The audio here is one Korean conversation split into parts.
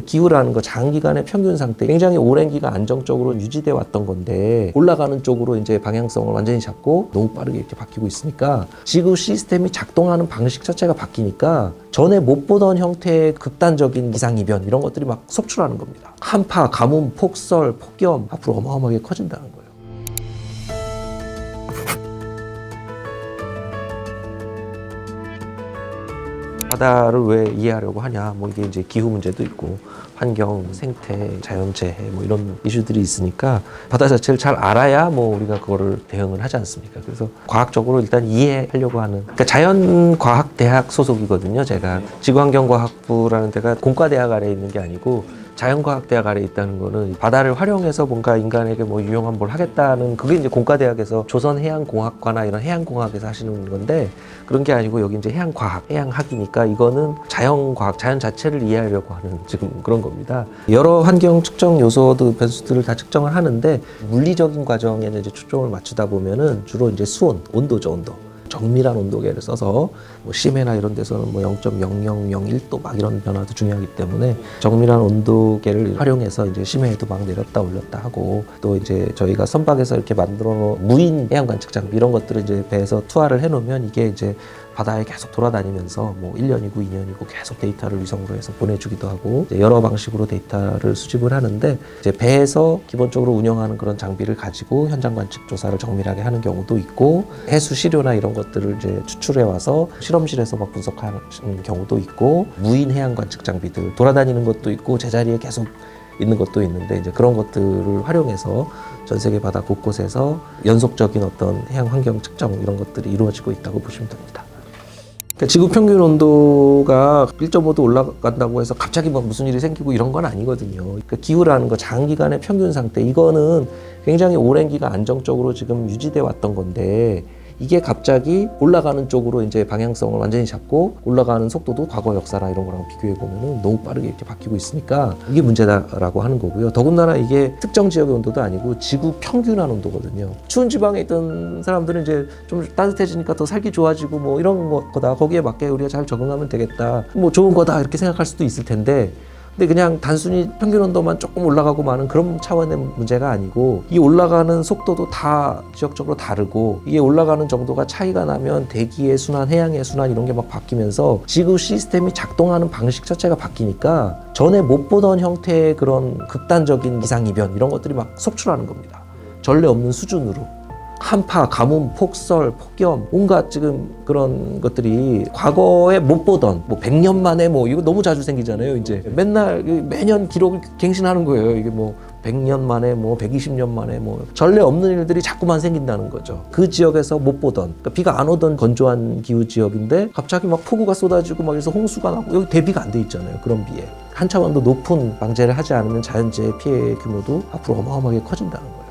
기후라는 거 장기간의 평균 상태, 굉장히 오랜 기간 안정적으로 유지돼 왔던 건데 올라가는 쪽으로 이제 방향성을 완전히 잡고 너무 빠르게 이렇게 바뀌고 있으니까 지구 시스템이 작동하는 방식 자체가 바뀌니까 전에 못 보던 형태의 극단적인 기상이변 이런 것들이 막 속출하는 겁니다. 한파, 가뭄, 폭설, 폭염 앞으로 어마어마하게 커진다는 거예요. 바다를 왜 이해하려고 하냐? 뭐 이게 이제 기후 문제도 있고 환경, 생태, 자연재해 뭐 이런 이슈들이 있으니까 바다 자체를 잘 알아야 뭐 우리가 그거를 대응을 하지 않습니까? 그래서 과학적으로 일단 이해하려고 하는, 그러니까 자연과학대학 소속이거든요. 제가 지구환경과학부라는 데가 공과대학 아래에 있는 게 아니고 자연과학대학 아래에 있다는 거는 바다를 활용해서 뭔가 인간에게 뭐 유용한 뭘 하겠다는, 그게 이제 공과대학에서 조선해양공학과나 이런 해양공학에서 하시는 건데 그런 게 아니고 여기 이제 해양과학, 해양학이니까 이거는 자연과학, 자연 자체를 이해하려고 하는 지금 그런 겁니다. 여러 환경 측정 요소들, 변수들을 다 측정을 하는데 물리적인 과정에 이제 초점을 맞추다 보면은 주로 이제 수온, 온도죠, 온도. 정밀한 온도계를 써서 뭐 심해나 이런 데서는 뭐 0.0001도 막 이런 변화도 중요하기 때문에 정밀한 온도계를 활용해서 이제 심해에도 막 내렸다 올렸다 하고, 또 이제 저희가 선박에서 이렇게 만들어 놓은 무인 해양 관측 장비 이런 것들을 이제 배에서 투하를 해 놓으면 이게 이제 바다에 계속 돌아다니면서 뭐 1년이고 2년이고 계속 데이터를 위성으로 해서 보내주기도 하고 여러 방식으로 데이터를 수집을 하는데, 이제 배에서 기본적으로 운영하는 그런 장비를 가지고 현장 관측 조사를 정밀하게 하는 경우도 있고, 해수 시료나 이런 것들을 이제 추출해 와서 실험실에서 막 분석하는 경우도 있고, 무인 해양 관측 장비들 돌아다니는 것도 있고 제자리에 계속 있는 것도 있는데, 이제 그런 것들을 활용해서 전 세계 바다 곳곳에서 연속적인 어떤 해양 환경 측정 이런 것들이 이루어지고 있다고 보시면 됩니다. 그러니까 지구 평균 온도가 1.5도 올라간다고 해서 갑자기 뭐 무슨 일이 생기고 이런 건 아니거든요. 그러니까 기후라는 거 장기간의 평균 상태, 이거는 굉장히 오랜 기간 안정적으로 지금 유지돼 왔던 건데 이게 갑자기 올라가는 쪽으로 이제 방향성을 완전히 잡고 올라가는 속도도 과거 역사나 이런 거랑 비교해 보면은 너무 빠르게 이렇게 바뀌고 있으니까 이게 문제다라고 하는 거고요. 더군다나 이게 특정 지역의 온도도 아니고 지구 평균한 온도거든요. 추운 지방에 있던 사람들은 이제 좀 따뜻해지니까 더 살기 좋아지고 뭐 이런 거다, 거기에 맞게 우리가 잘 적응하면 되겠다, 뭐 좋은 거다 이렇게 생각할 수도 있을 텐데, 근데 그냥 단순히 평균 온도만 조금 올라가고 마는 그런 차원의 문제가 아니고, 이 올라가는 속도도 다 지역적으로 다르고, 이게 올라가는 정도가 차이가 나면 대기의 순환, 해양의 순환 이런 게 막 바뀌면서 지구 시스템이 작동하는 방식 자체가 바뀌니까 전에 못 보던 형태의 그런 극단적인 기상이변 이런 것들이 막 속출하는 겁니다. 전례 없는 수준으로. 한파, 가뭄, 폭설, 폭염, 온갖 지금 그런 것들이 과거에 못 보던, 뭐 100년 만에 뭐 이거 너무 자주 생기잖아요. 이제 맨날 매년 기록을 갱신하는 거예요. 이게 뭐 100년 만에 뭐 120년 만에 뭐 전례 없는 일들이 자꾸만 생긴다는 거죠. 그 지역에서 못 보던, 그러니까 비가 안 오던 건조한 기후 지역인데 갑자기 막 폭우가 쏟아지고 막 그래서 홍수가 나고, 여기 대비가 안 돼 있잖아요. 그런 비에 한 차원 더 높은 방제를 하지 않으면 자연재해 피해 규모도 앞으로 어마어마하게 커진다는 거예요.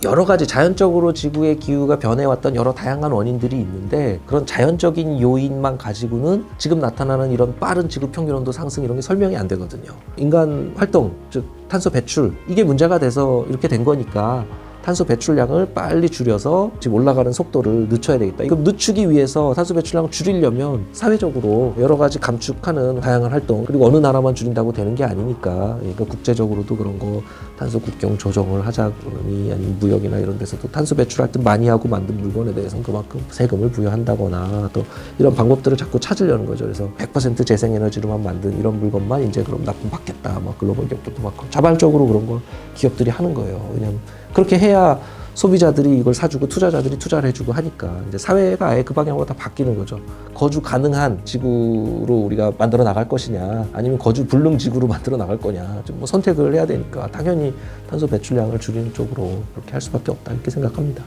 여러 가지 자연적으로 지구의 기후가 변해왔던 여러 다양한 원인들이 있는데, 그런 자연적인 요인만 가지고는 지금 나타나는 이런 빠른 지구 평균 온도 상승 이런 게 설명이 안 되거든요. 인간 활동, 즉 탄소 배출, 이게 문제가 돼서 이렇게 된 거니까 탄소 배출량을 빨리 줄여서 지금 올라가는 속도를 늦춰야 되겠다. 이거 늦추기 위해서 탄소 배출량을 줄이려면 사회적으로 여러 가지 감축하는 다양한 활동, 그리고 어느 나라만 줄인다고 되는 게 아니니까, 그러니까 국제적으로도 그런 거 탄소 국경 조정을 하자니, 아니면 무역이나 이런 데서도 탄소 배출할 때 많이 하고 만든 물건에 대해서는 그만큼 세금을 부여한다거나 또 이런 방법들을 자꾸 찾으려는 거죠. 그래서 100% 재생에너지로만 만든 이런 물건만 이제 그럼 납품 받겠다, 막 글로벌 기업들도 막 자발적으로 그런 거 기업들이 하는 거예요. 왜냐면 그렇게 해야 소비자들이 이걸 사주고 투자자들이 투자를 해주고 하니까 이제 사회가 아예 그 방향으로 다 바뀌는 거죠. 거주 가능한 지구로 우리가 만들어 나갈 것이냐, 아니면 거주 불능 지구로 만들어 나갈 거냐, 좀 뭐 선택을 해야 되니까 당연히 탄소 배출량을 줄이는 쪽으로 그렇게 할 수밖에 없다, 이렇게 생각합니다.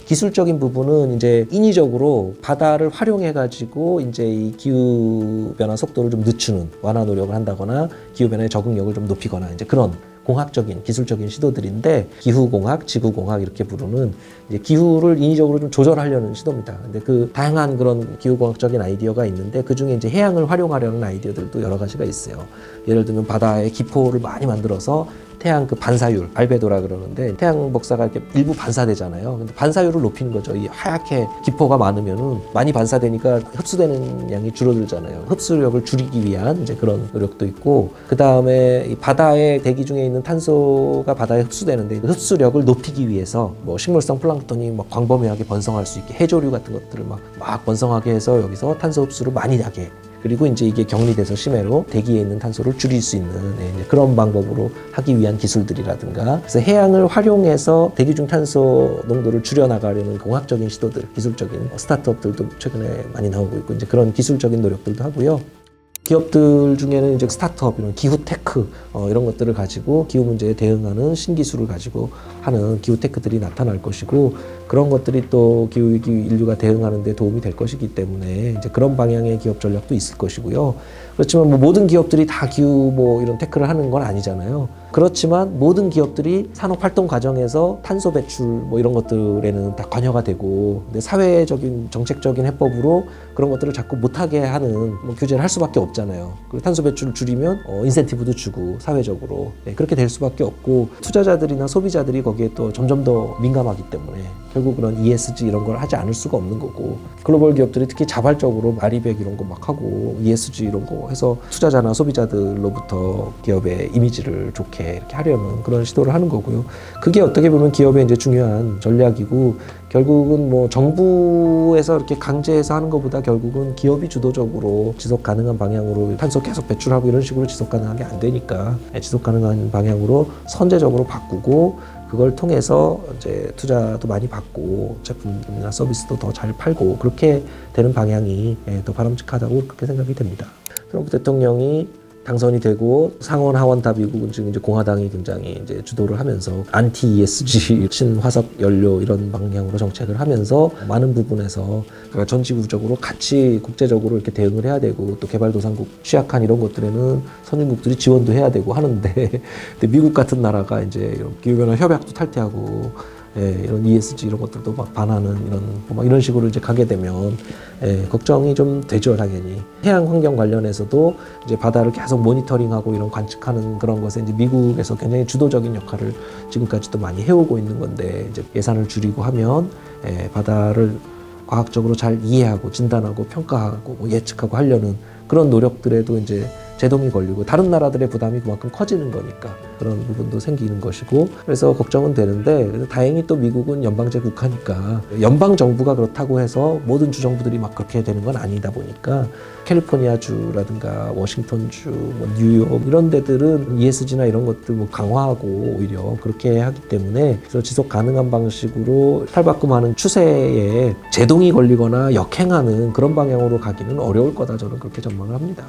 기술적인 부분은 이제 인위적으로 바다를 활용해 가지고 이제 이 기후 변화 속도를 좀 늦추는 완화 노력을 한다거나 기후 변화의 적응력을 좀 높이거나 이제 그런 공학적인 기술적인 시도들인데, 기후공학, 지구공학 이렇게 부르는 이제 기후를 인위적으로 좀 조절하려는 시도입니다. 근데 그 다양한 그런 기후공학적인 아이디어가 있는데, 그 중에 이제 해양을 활용하려는 아이디어들도 여러 가지가 있어요. 예를 들면 바다에 기포를 많이 만들어서 태양 그 반사율, 알베도라 그러는데 태양 복사가 이렇게 일부 반사되잖아요. 근데 반사율을 높이는 거죠. 이 하얗게 기포가 많으면은 많이 반사되니까 흡수되는 양이 줄어들잖아요. 흡수력을 줄이기 위한 이제 그런 노력도 있고, 그 다음에 이 바다의 대기 중에 있는 탄소가 바다에 흡수되는데 흡수력을 높이기 위해서 뭐 식물성 플랑크톤이 막 광범위하게 번성할 수 있게 해조류 같은 것들을 막 번성하게 해서 여기서 탄소 흡수를 많이 하게, 그리고 이제 이게 격리돼서 심해로 대기에 있는 탄소를 줄일 수 있는 그런 방법으로 하기 위한 기술들이라든가, 그래서 해양을 활용해서 대기 중 탄소 농도를 줄여나가려는 공학적인 시도들, 기술적인 스타트업들도 최근에 많이 나오고 있고, 이제 그런 기술적인 노력들도 하고요. 기업들 중에는 이제 스타트업, 이런 기후 테크 이런 것들을 가지고 기후 문제에 대응하는 신기술을 가지고 하는 기후 테크들이 나타날 것이고, 그런 것들이 또 기후 위기 인류가 대응하는 데 도움이 될 것이기 때문에 이제 그런 방향의 기업 전략도 있을 것이고요. 그렇지만 뭐 모든 기업들이 다 기후 뭐 이런 테크를 하는 건 아니잖아요. 그렇지만 모든 기업들이 산업 활동 과정에서 탄소 배출 뭐 이런 것들에는 다 관여가 되고, 근데 사회적인 정책적인 해법으로 그런 것들을 자꾸 못하게 하는 뭐 규제를 할 수밖에 없잖아요. 그리고 탄소 배출을 줄이면 인센티브도 주고 사회적으로 그렇게 될 수밖에 없고, 투자자들이나 소비자들이 거기에 또 점점 더 민감하기 때문에 결국 그런 ESG 이런 걸 하지 않을 수가 없는 거고, 글로벌 기업들이 특히 자발적으로 마리백 이런 거 막 하고 ESG 이런 거 해서 투자자나 소비자들로부터 기업의 이미지를 좋게 이렇게 하려는 그런 시도를 하는 거고요. 그게 어떻게 보면 기업의 이제 중요한 전략이고, 결국은 뭐 정부에서 이렇게 강제해서 하는 것보다 결국은 기업이 주도적으로 지속 가능한 방향으로 탄소 계속 배출하고 이런 식으로 지속 가능하게 안 되니까 지속 가능한 방향으로 선제적으로 바꾸고, 그걸 통해서 이제 투자도 많이 받고 제품이나 서비스도 더 잘 팔고, 그렇게 되는 방향이 더 바람직하다고 그렇게 생각이 됩니다. 트럼프 대통령이 당선이 되고 상원 하원 다 미국은 지금 이제 공화당이 굉장히 이제 주도를 하면서 안티 ESG, 친화석 연료 이런 방향으로 정책을 하면서 많은 부분에서 그러니까 전 지구적으로 같이 국제적으로 이렇게 대응을 해야 되고, 또 개발도상국 취약한 이런 것들에는 선진국들이 지원도 해야 되고 하는데, 근데 미국 같은 나라가 이제 기후변화 협약도 탈퇴하고 이런 ESG 이런 것들도 막 반하는 이런 식으로 이제 가게 되면 걱정이 좀 되죠, 당연히. 해양 환경 관련해서도 이제 바다를 계속 모니터링하고 이런 관측하는 그런 것에 이제 미국에서 굉장히 주도적인 역할을 지금까지도 많이 해오고 있는 건데, 이제 예산을 줄이고 하면 바다를 과학적으로 잘 이해하고 진단하고 평가하고 뭐 예측하고 하려는 그런 노력들에도 이제 제동이 걸리고 다른 나라들의 부담이 그만큼 커지는 거니까 그런 부분도 생기는 것이고, 그래서 걱정은 되는데, 다행히 또 미국은 연방제 국가니까 연방 정부가 그렇다고 해서 모든 주 정부들이 막 그렇게 되는 건 아니다 보니까 캘리포니아주라든가 워싱턴주, 뭐 뉴욕 이런 데들은 ESG나 이런 것들 뭐 강화하고 오히려 그렇게 하기 때문에, 그래서 지속 가능한 방식으로 탈바꿈하는 추세에 제동이 걸리거나 역행하는 그런 방향으로 가기는 어려울 거다, 저는 그렇게 전망을 합니다.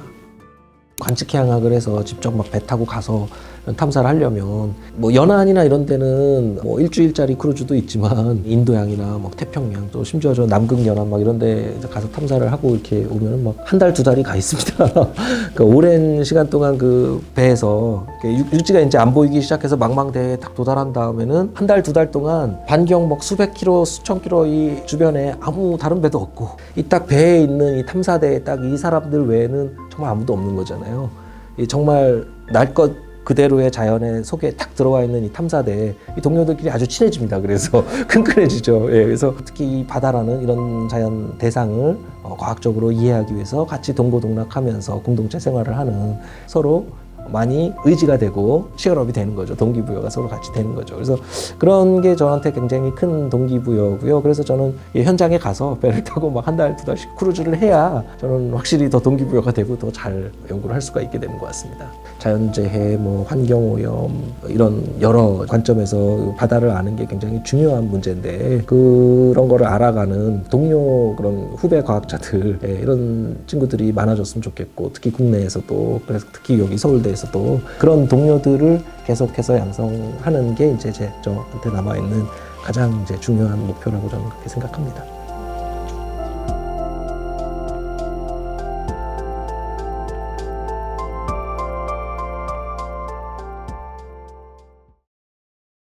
관측해양학을 해서 직접 막 배 타고 가서 탐사를 하려면 뭐 연안이나 이런 데는 뭐 일주일짜리 크루즈도 있지만 인도양이나 막 태평양, 또 심지어 저 남극 연안 막 이런 데 가서 탐사를 하고 이렇게 오면은 막 한 달, 두 달이 가 있습니다. 그러니까 오랜 시간 동안 그 배에서 육지가 이제 안 보이기 시작해서 망망대해에 딱 도달한 다음에는 한 달, 두 달 동안 반경 막 수백 킬로, 수천 킬로 이 주변에 아무 다른 배도 없고, 이 딱 배에 있는 이 탐사대에 딱 이 사람들 외에는 정말 아무도 없는 거잖아요. 이 정말 날 것 그대로의 자연의 속에 딱 들어와 있는 이 탐사대, 이 동료들끼리 아주 친해집니다. 그래서 끈끈해지죠. 그래서 특히 이 바다라는 이런 자연 대상을 과학적으로 이해하기 위해서 같이 동고동락하면서 공동체 생활을 하는, 서로 많이 의지가 되고 치열업이 되는 거죠. 동기부여가 서로 같이 되는 거죠. 그래서 그런 게 저한테 굉장히 큰 동기부여고요. 그래서 저는 현장에 가서 배를 타고 막 한 달, 두 달씩 크루즈를 해야 저는 확실히 더 동기부여가 되고 더 잘 연구를 할 수가 있게 되는 것 같습니다. 자연재해, 뭐 환경오염 이런 여러 관점에서 바다를 아는 게 굉장히 중요한 문제인데, 그런 거를 알아가는 동료 그런 후배 과학자들 이런 친구들이 많아졌으면 좋겠고, 특히 국내에서도, 그래서 특히 여기 서울대에서도 그런 동료들을 계속해서 양성하는 게 이제 저한테 남아있는 가장 이제 중요한 목표라고 저는 그렇게 생각합니다.